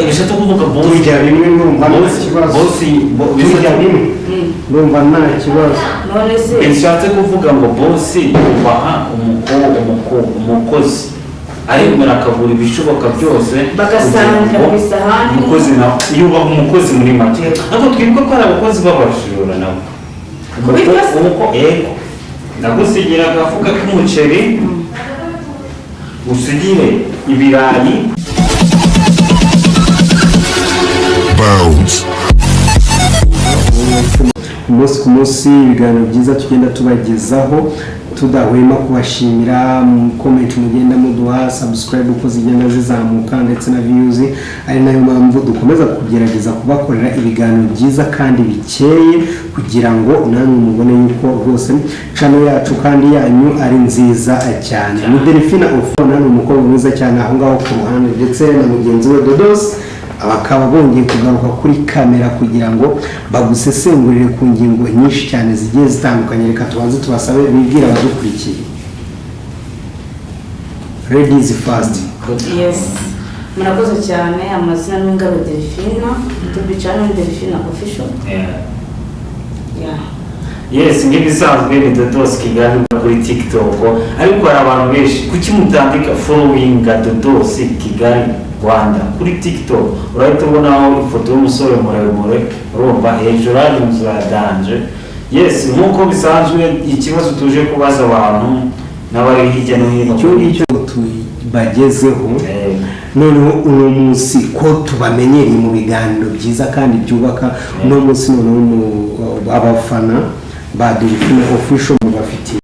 bishatse kuvuga boss burya bimwe numva nta kibazo burya bimwe numva nta kibazo none se bishatse kuvuga ngo boss ubaha umukozi aremera akagura ibishoboka byose bagasanga bisahani umukozi nawe yubaha umukozi muri make ariko twibuka ko ari abakozi b'abajura nabo ego nagusigira agafuka k'umuceri usigire ibirayi umunsi ku munsi ibiganiro byiza tugenda tubagezaho tudahwema kubashimira mu comment mugenda muduha subscribe uko zigenda zizamuka ndetse na views ari nayo mpamvu dukomeza kugerageza kubakorera ibiganiro byiza kandi bikeye kugira ngo namwe mubone yuko rwose channel yacu kandi yanyu ari nziza cyane. Ni Delphine Ofona ni umukobwa mwiza cyane aho ngaho ku ruhande ndetse na mugenzi we Dodos abakaba bongeye kugaruka kuri kamera kugira ngo bagusesengurire ku ngingo nyinshi cyane zigiye zitandukanye. Reka tubanze tubasabe bibwira abadukurikiye. Ladies first. yes murakoze cyane amazina n'ingabo Delphine tubicana ni Delphine official yes nk'ibisanzwe ni Dodos Kigali kuri TikTok ariko hari abantu benshi kuki mutandika following Dodos Kigali Rwanda kuri TikTok urahita ubonaho ifoto y'umusore muremure urumva hejuru ari inzu ya danje. Yes nk'uko bisanzwe ikibazo tuje kubaza abantu n'abari hirya no hino icyo tubagezeho noneho uno munsi ko tubamenyereye mu biganiro byiza kandi byubaka uno munsi noneho abafana ba Delphine official mubafitiye